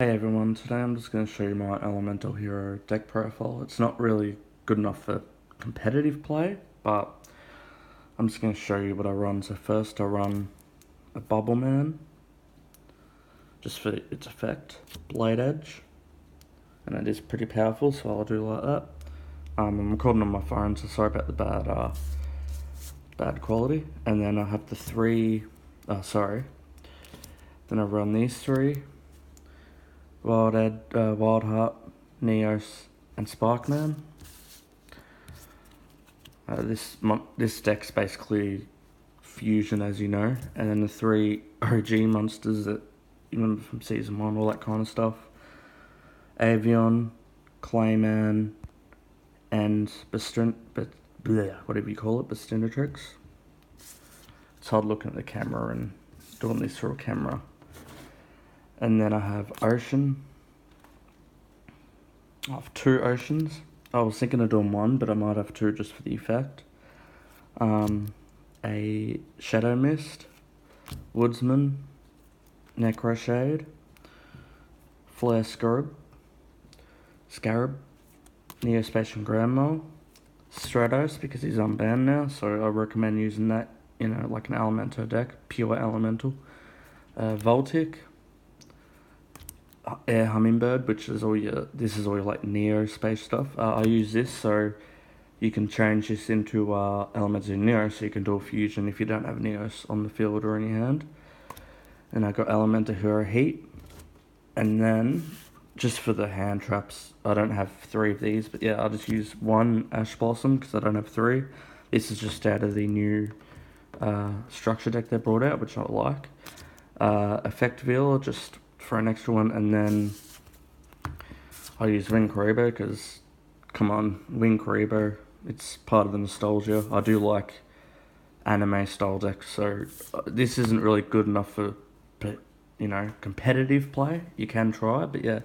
Hey everyone, today I'm just going to show you my Elemental Hero deck profile. It's not really good enough for competitive play, but I'm just going to show you what I run. So first I run a Bubble Man, just for its effect, Blade Edge, and it is pretty powerful, so I'll do like that. I'm recording on my phone, so sorry about the bad quality. And then I have the then I run these three, Wild Heart, Neos, and Sparkman. This deck's basically fusion, as you know, and then the three OG monsters that you remember from season 1, all that kind of stuff. Avion, Clayman, and whatever you call it, Bastinatrix. It's hard looking at the camera and doing this through a camera. And then I have Ocean. I have 2 Oceans. I was thinking of doing 1, but I might have 2 just for the effect. A Shadow Mist, Woodsman, Necroshade, Flare Scarab, Neospatial Grandma, Stratos because he's unbanned now, so I recommend using that in like an Elemental deck, pure Elemental. Voltic, Air Hummingbird, which is this is all your like Neo space stuff. I use this so you can change this into elements in Neo, so you can do a fusion if you don't have Neos on the field or in your hand. And I got Elemental Hero Heat, and then just for the hand traps, I don't have 3 of these, but yeah, I'll just use 1 Ash Blossom because I don't have 3. This is just out of the new structure deck they brought out, which I like. Effect Veil, just for an extra one, and then I use Wing Karibo because, come on, Wing Karibo, it's part of the nostalgia. I do like anime style decks, so this isn't really good enough for, competitive play. You can try, but yeah,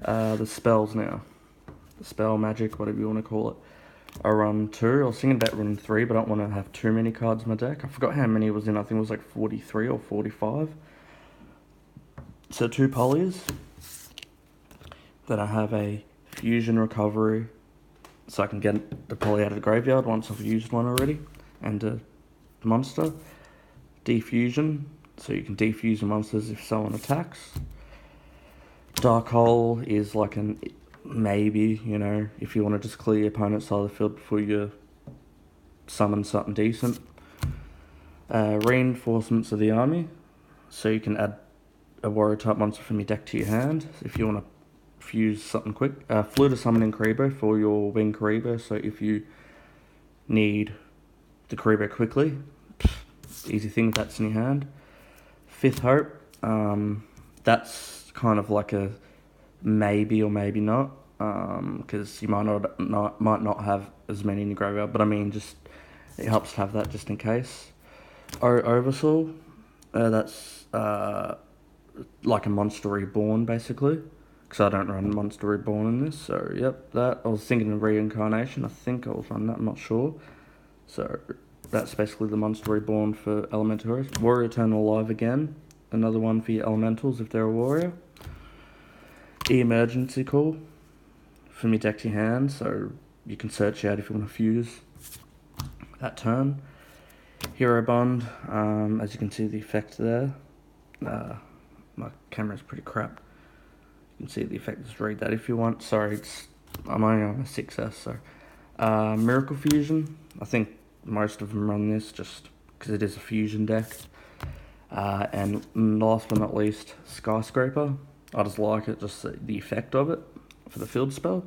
the spells now. The spell, magic, whatever you want to call it. I run 2. I was thinking about running 3, but I don't want to have too many cards in my deck. I forgot how many was in. I think it was like 43 or 45. So 2 polys. Then I have a fusion recovery, so I can get the poly out of the graveyard once I've used one already, and a monster. Defusion, so you can defuse the monsters if someone attacks. Dark Hole is like an maybe, if you want to just clear your opponent's side of the field before you summon something decent. Reinforcements of the army, so you can add a warrior type monster from your deck to your hand if you want to fuse something quick. Flutter Summoning Karibo for your Wing Karibo, so if you need the Karibo quickly, easy thing if that's in your hand. Fifth Hope, that's kind of like a maybe or maybe not, because you might not have as many in your graveyard, but I mean, just it helps to have that just in case. Oversoul, that's like a Monster Reborn basically, because I don't run Monster Reborn in this, so yep, that. I was thinking of Reincarnation, I think I was running that, I'm not sure. So that's basically the Monster Reborn for Elemental Heroes. Warrior Eternal Alive again, another one for your Elementals if they're a warrior. Emergency Call from your deck to your hand, so you can search out if you want to fuse that turn. Hero Bond, as you can see the effect there. My camera's pretty crap. You can see the effect, just read that if you want. Sorry, I'm only on a 6S, so. Miracle Fusion, I think most of them run this just because it is a fusion deck. And last but not least, Skyscraper. I just like it, just the effect of it for the field spell.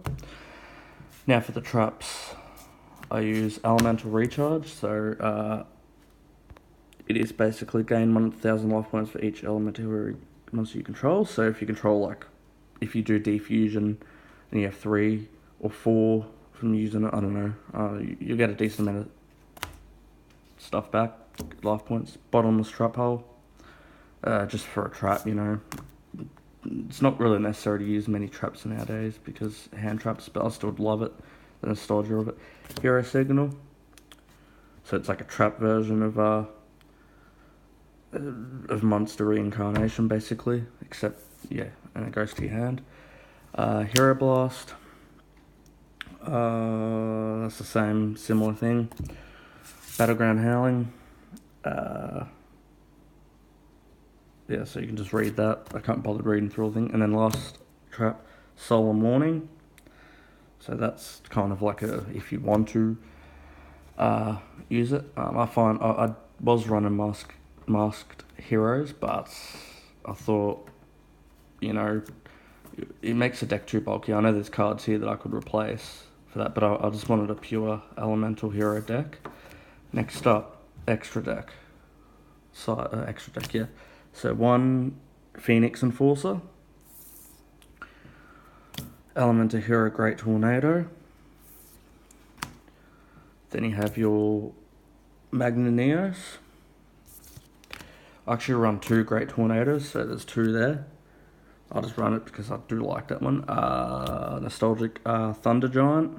Now for the traps, I use Elemental Recharge, so it is basically gain 1,000 life points for each elemental monster you control. So if you control, if you do Defusion and you have 3 or 4 from using it, I don't know, you get a decent amount of stuff back, life points. Bottomless Trap Hole, just for a trap, It's not really necessary to use many traps nowadays because hand traps, but I still love it, the nostalgia of it. Hero Signal, so it's like a trap version of Monster Reincarnation basically, except yeah, and it goes to your hand. Hero Blast. That's the same, similar thing. Battleground Howling. Yeah, so you can just read that. I can't bother reading through all the thing. And then last trap, Solemn Warning. So that's kind of like a, if you want to use it. I find I was running masked heroes, but I thought, you know, it makes the deck too bulky. I know there's cards here that I could replace for that, but I just wanted a pure elemental hero deck. Next up, extra deck. Extra deck, yeah. So 1 Phoenix Enforcer, Elemental Hero Great Tornado. Then you have your Magnaneos. I actually run 2 Great Tornadoes, so there's 2 there. I'll just run it because I do like that one. Nostalgic Thunder Giant.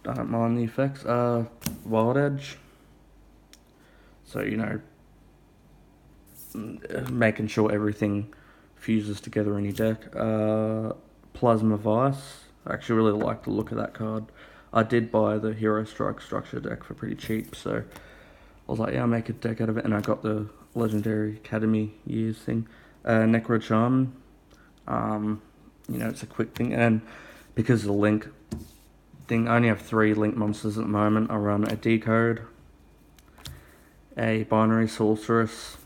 I don't mind the effects. Wild Edge. So, you know, making sure everything fuses together in your deck. Plasma Vice. I actually really like the look of that card. I did buy the Hero Strike structure deck for pretty cheap, so I was like, yeah, I'll make a deck out of it, and I got the Legendary Academy years thing. Necrocharm. You know, it's a quick thing, and because of the link thing, I only have 3 link monsters at the moment. I run a Decode, a Binary Sorceress,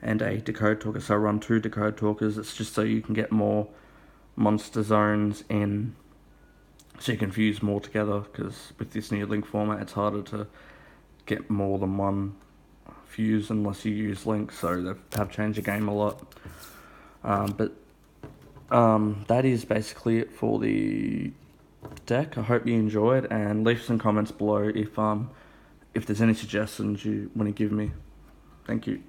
and a Decode Talker. So I run 2 Decode Talkers. It's just so you can get more monster zones in, so you can fuse more together, because with this new link format it's harder to get more than one fuse unless you use links, so they have changed the game a lot. That is basically it for the deck. I hope you enjoyed, and leave some comments below if there's any suggestions you want to give me. Thank you.